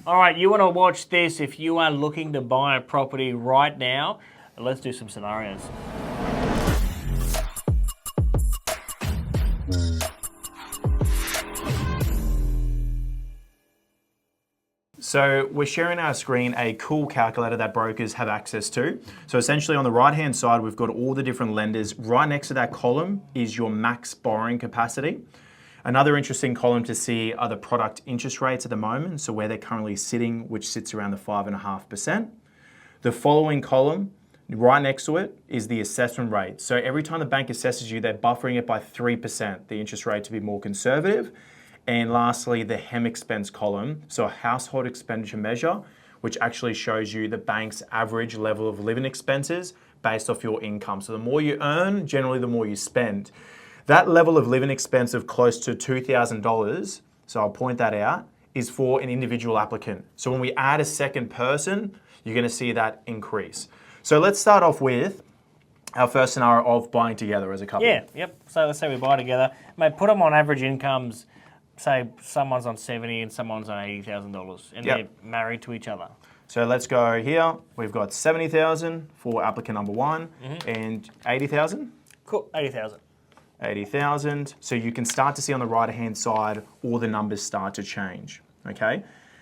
All right, you want to watch this if you are looking to buy a property right now. Let's do some scenarios. So we're sharing our screen a cool calculator that brokers have access to. So essentially on the right-hand side, we've got all the different lenders. Right next to that column is your max borrowing capacity. Another interesting column to see are the product interest rates at the moment, so where they're currently sitting, which sits around the 5.5%. The following column, right next to it, is the assessment rate. So every time the bank assesses you, they're buffering it by 3%, the interest rate to be more conservative. And lastly, the HEM expense column, so a household expenditure measure, which actually shows you the bank's average level of living expenses based off your income. So the more you earn, generally the more you spend. That level of living expense of close to $2,000, so I'll point that out, is for an individual applicant. So when we add a second person, you're gonna see that increase. So let's start off with our first scenario of buying together as a couple. Yeah, yep. So let's say we buy together. Mate, put them on average incomes. Say someone's on $70,000 and someone's on $80,000, and they're married to each other. So let's go here. We've got $70,000 for applicant number one, and $80,000. Cool, $80,000. $80,000. So you can start to see on the right-hand side, all the numbers start to change. Okay.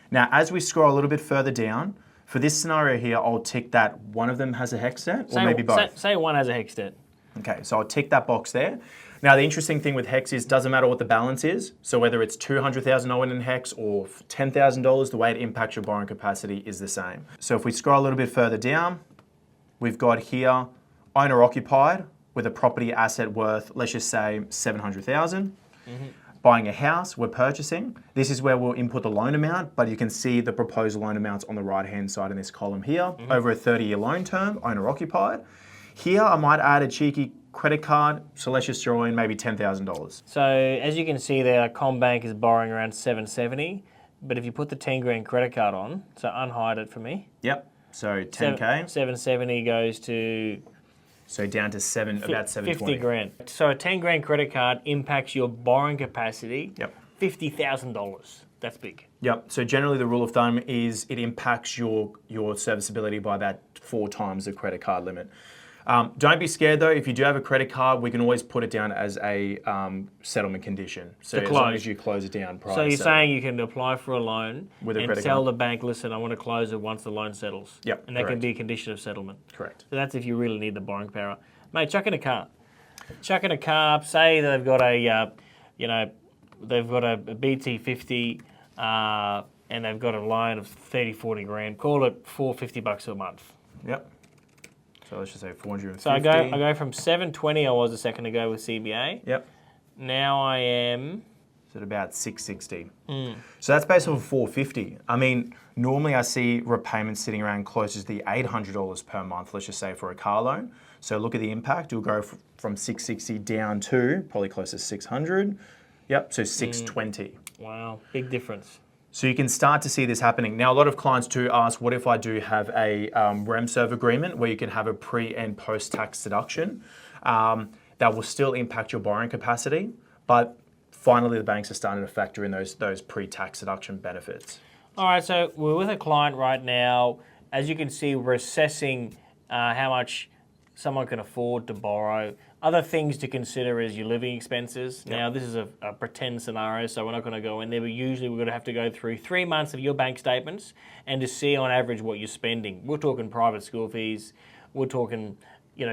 Now, as we scroll a little bit further down, for this scenario here, I'll tick that one of them has a HEX debt, or maybe both. Say one has a HEX debt. Okay, so I'll tick that box there. Now, the interesting thing with HEX is doesn't matter what the balance is. So whether it's $200,000 owing in HEX or $10,000, the way it impacts your borrowing capacity is the same. So if we scroll a little bit further down, we've got here owner occupied with a property asset worth, let's just say $700,000. Buying a house, we're purchasing. This is where we'll input the loan amount, but you can see the proposed loan amounts on the right-hand side in this column here. Over a 30-year loan term, owner occupied. Here, I might add a cheeky credit card, so let's just throw in maybe $10,000. So as you can see there, CommBank is borrowing around $770, but if you put the 10 grand credit card on, so unhide it for me. Yep, so 10K. 770 goes to... So down to about 720. 50 grand. So a 10 grand credit card impacts your borrowing capacity, $50,000. That's big. Yep, so generally the rule of thumb is it impacts your serviceability by about 4 times the credit card limit. Don't be scared though, if you do have a credit card, we can always put it down as a settlement condition. So as long as you close it down prior to So you're saying you can apply for a loan with a and credit tell card. the bank, listen, I want to close it once the loan settles. Yep, and that can be a condition of settlement. Correct. So that's if you really need the borrowing power. Mate, chuck in a car. Chuck in a car, say they've got a, they've got a BT50 and they've got a loan of 30, 40 grand. Call it $450 a month. Yep. So let's just say 450. So I go from 720 I was a second ago with CBA. Yep. Now I am at about 660. So that's based off of 450. I mean, normally I see repayments sitting around closer to the $800 per month, let's just say for a car loan. So look at the impact. You'll go from 660 down to probably close to 600. Yep, so 620. Wow, big difference. So you can start to see this happening. Now, a lot of clients do ask, what if I do have a REMServe agreement where you can have a pre and post-tax deduction that will still impact your borrowing capacity, but finally the banks are starting to factor in those pre-tax deduction benefits. All right, so we're with a client right now. As you can see, we're assessing how much someone can afford to borrow. Other things to consider is your living expenses. Yep. Now, this is a pretend scenario, so we're not going to go in there, but usually we're going to have to go through 3 months of your bank statements and to see on average what you're spending. We're talking private school fees, we're talking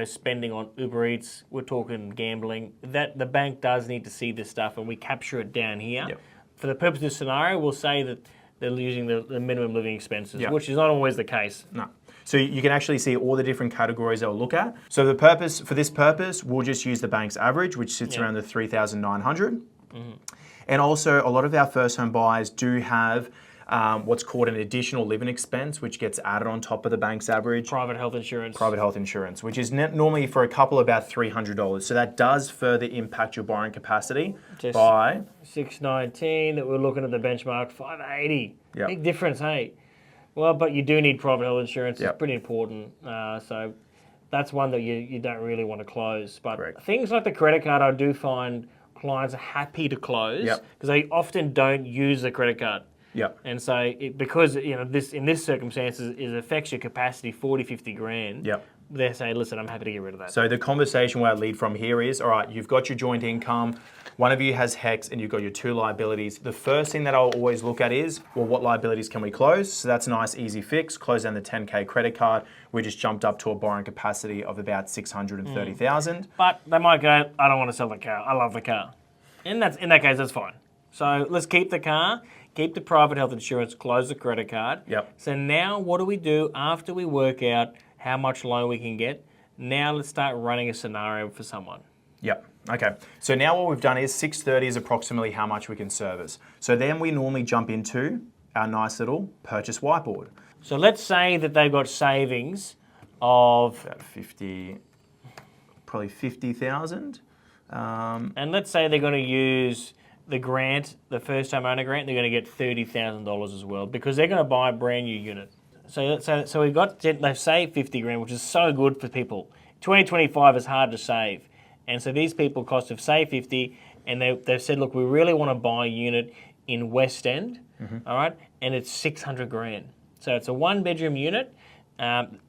spending on Uber Eats, we're talking gambling. That the bank does need to see this stuff, and we capture it down here. Yep. For the purpose of this scenario, we'll say that they're using the minimum living expenses, yep. which is not always the case. No. So you can actually see all the different categories they'll look at. So for this purpose, we'll just use the bank's average, which sits around the 3,900. And also, a lot of our first home buyers do have what's called an additional living expense, which gets added on top of the bank's average. Private health insurance. Private health insurance, which is normally for a couple about $300. So that does further impact your borrowing capacity by 619. That we're looking at the benchmark 580. Yep. Big difference, hey. Well, but you do need private health insurance. Yep. It's pretty important. So that's one that you don't really want to close. But Correct. Things like the credit card, I do find clients are happy to close because they often don't use the credit card. Yep. And so because this in this circumstances it affects your capacity 40, 50 grand. Yep. They're saying, listen, I'm happy to get rid of that. So the conversation where I lead from here is, all right, you've got your joint income, one of you has HEX, and you've got your two liabilities. The first thing that I'll always look at is, well, what liabilities can we close? So that's a nice, easy fix. Close down the 10K credit card. We just jumped up to a borrowing capacity of about 630,000. But they might go, I don't want to sell the car. I love the car. In that case, that's fine. So let's keep the car, keep the private health insurance, close the credit card. Yep. So now what do we do after we work out how much loan we can get? Now let's start running a scenario for someone. Yep. Okay. So now what we've done is 630 is approximately how much we can service. So then we normally jump into our nice little purchase whiteboard. So let's say that they've got savings of About probably 50,000. and let's say they're going to use the grant, the first time owner grant, they're going to get $30,000 as well because they're going to buy a brand new unit. So we've got, they've saved 50 grand, which is so good for people. 2025 is hard to save. And so these people have saved 50 and they've said, look, we really want to buy a unit in West End, all right? And it's 600 grand. So it's a one-bedroom unit,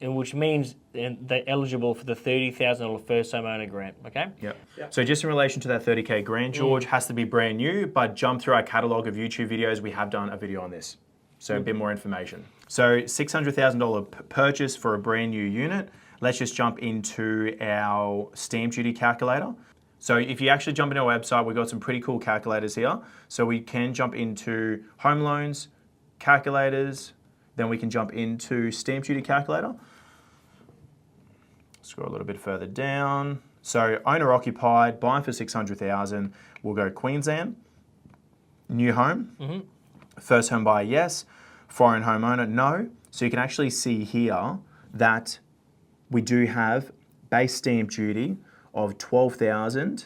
which means they're eligible for the $30,000 first-time owner grant, okay? Yep. So just in relation to that 30K grant, George, has to be brand new, but jump through our catalogue of YouTube videos. We have done a video on this. So a bit more information. So $600,000 purchase for a brand new unit. Let's just jump into our stamp duty calculator. So if you actually jump into our website, we've got some pretty cool calculators here. So we can jump into home loans, calculators, then we can jump into stamp duty calculator. Scroll a little bit further down. So owner occupied, buying for 600,000. We'll go Queensland, new home, first home buyer, yes, foreign homeowner, no. So you can actually see here that we do have base stamp duty of 12,000,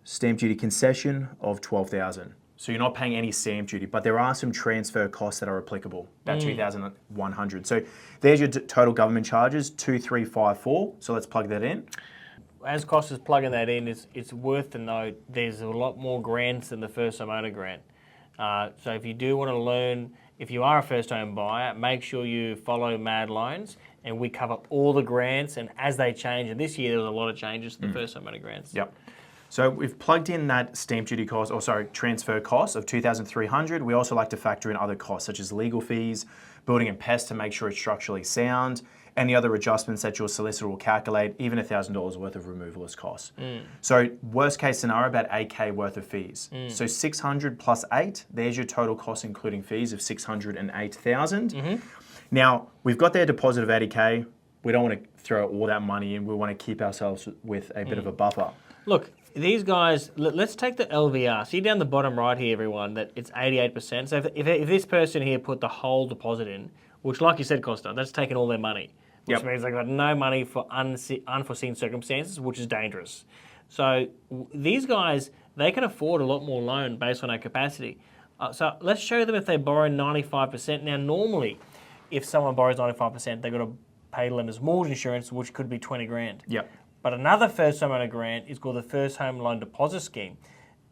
stamp duty concession of 12,000. So you're not paying any stamp duty, but there are some transfer costs that are applicable, about 2,100. So there's your total government charges, 2,354. So let's plug that in. As cost is plugging that in, it's worth to note there's a lot more grants than the first home owner grant. So if you do want to learn, if you are a first home buyer, make sure you follow Mad Loans and we cover all the grants and as they change. And this year there was a lot of changes to the first home owner grants. Yep. So we've plugged in that stamp duty cost, transfer cost of 2,300. We also like to factor in other costs such as legal fees, building and pest to make sure it's structurally sound, any other adjustments that your solicitor will calculate, even $1,000 worth of removalist costs. So worst case scenario, about 8K worth of fees. So 600 plus 8, there's your total cost including fees of 608,000. Now, we've got their deposit of 80K. We don't want to throw all that money in. We want to keep ourselves with a bit of a buffer. Look, these guys, let's take the LVR. See down the bottom right here, everyone, that it's 88%. So if this person here put the whole deposit in, which like you said, Costa, that's taken all their money, which means they've got no money for unforeseen circumstances, which is dangerous. So these guys, they can afford a lot more loan based on our capacity. So let's show them if they borrow 95%. Now, normally, if someone borrows 95%, they've got to pay lender's mortgage insurance, which could be 20 grand. Yep. But another first home owner grant is called the First Home Loan Deposit Scheme.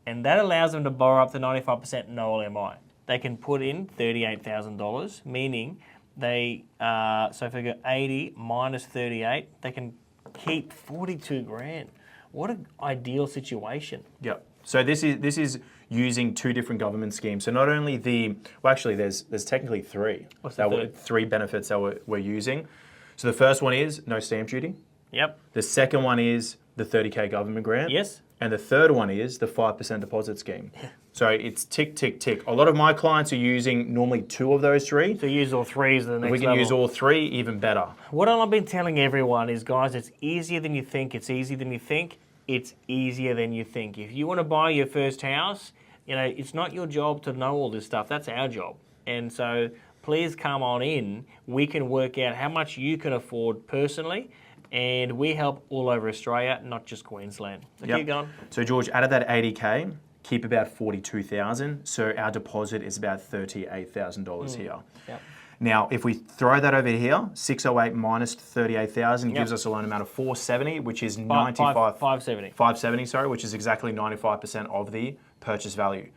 And that allows them to borrow up to 95% no LMI. They can put in $38,000, meaning they, so if they go 80 minus 38, they can keep 42 grand. What an ideal situation. Yep. So this is using two different government schemes. So not only there's technically three. What's the third? Three benefits that we're using. So the first one is no stamp duty. Yep. The second one is the 30K government grant. Yes. And the third one is the 5% deposit scheme. So it's tick, tick, tick. A lot of my clients are using normally two of those three. So use all three is the next level. We can use all three, even better. What I've been telling everyone is, guys, it's easier than you think. It's easier than you think. It's easier than you think. If you want to buy your first house, it's not your job to know all this stuff. That's our job. And so please come on in. We can work out how much you can afford personally. And we help all over Australia, not just Queensland. So keep going. So George, out of that 80K, keep about 42,000. So our deposit is about $38,000 here. Yep. Now, if we throw that over here, 608 minus 38,000 gives us a loan amount of 470, which is 570. 570, sorry, which is exactly 95% of the purchase value.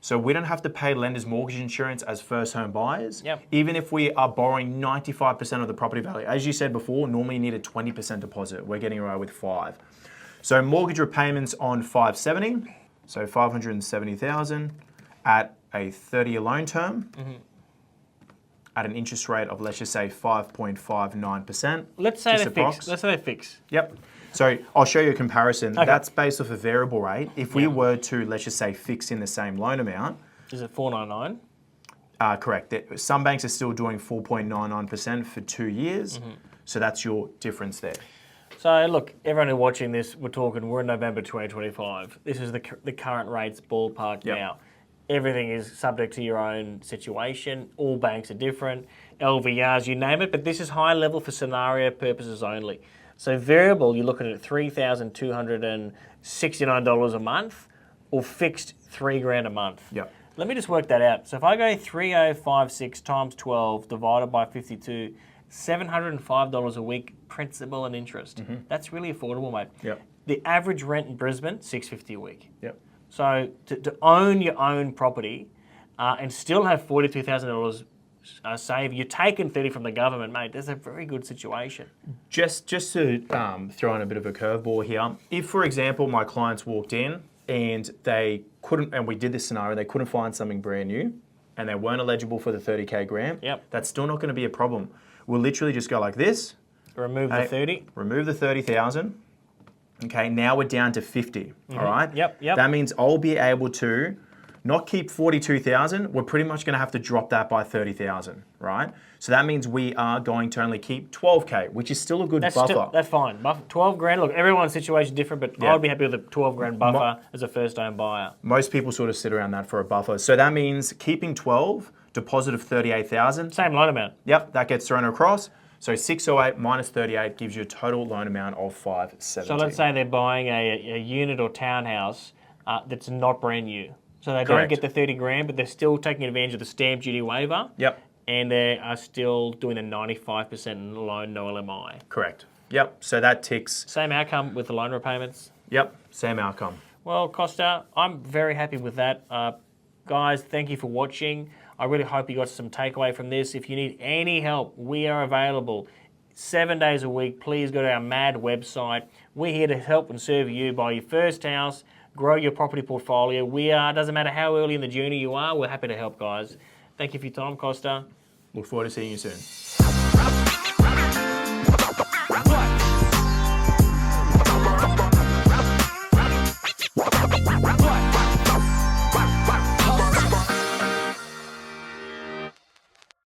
So we don't have to pay lender's mortgage insurance as first home buyers, Yep. even if we are borrowing 95% of the property value. As you said before, normally you need a 20% deposit. We're getting away with 5. So mortgage repayments on 570, so 570,000 at a 30-year loan term, at an interest rate of, let's just say, 5.59%. Let's say Just they fix. approx. Let's say they fix. Yep. So I'll show you a comparison. Okay. That's based off a variable rate. If we were to, let's just say, fix in the same loan amount, Is it 499? correct. Some banks are still doing 4.99% for 2 years. So that's your difference there. So look, everyone who's watching this, we're in November 2025. This is the current rates ballpark now. Everything is subject to your own situation. All banks are different. LVRs, you name it, but this is high level for scenario purposes only. So variable, you're looking at $3,269 a month, or fixed $3,000 a month. Yep. Let me just work that out. So if I go 3056 times 12 divided by 52, $705 a week principal and interest. That's really affordable, mate. Yep. The average rent in Brisbane, $650 a week. Yep. So to own your own property and still have $42,000 save, you're taking 30 from the government, mate. That's a very good situation. Just to throw in a bit of a curveball here, if, for example, my clients walked in and they couldn't, and we did this scenario, they couldn't find something brand new and they weren't eligible for the 30K grant, that's still not going to be a problem. We'll literally just go like this. Remove the 30. Remove the 30,000. Okay, now we're down to 50, all right? Yep. That means I'll be able to not keep 42,000, we're pretty much going to have to drop that by 30,000, right? So that means we are going to only keep 12K, which is still a good buffer. That's fine. 12 grand. Look, everyone's situation is different, but I'd be happy with a 12 grand buffer as a first home buyer. Most people sort of sit around that for a buffer. So that means keeping 12, deposit of 38,000. Same loan amount. Yep, that gets thrown across. So 608 minus 38 gives you a total loan amount of 570. So let's say they're buying a unit or townhouse that's not brand new. So they don't get the 30 grand, but they're still taking advantage of the stamp duty waiver. Yep. And they are still doing the 95% loan, no LMI. Correct. Yep. So that ticks. Same outcome with the loan repayments. Yep. Same outcome. Well, Costa, I'm very happy with that. Guys, thank you for watching. I really hope you got some takeaway from this. If you need any help, we are available 7 days a week. Please go to our MAD website. We're here to help and serve you. Buy your first house, grow your property portfolio. Doesn't matter how early in the journey you are, we're happy to help, guys. Thank you for your time, Costa. Look forward to seeing you soon.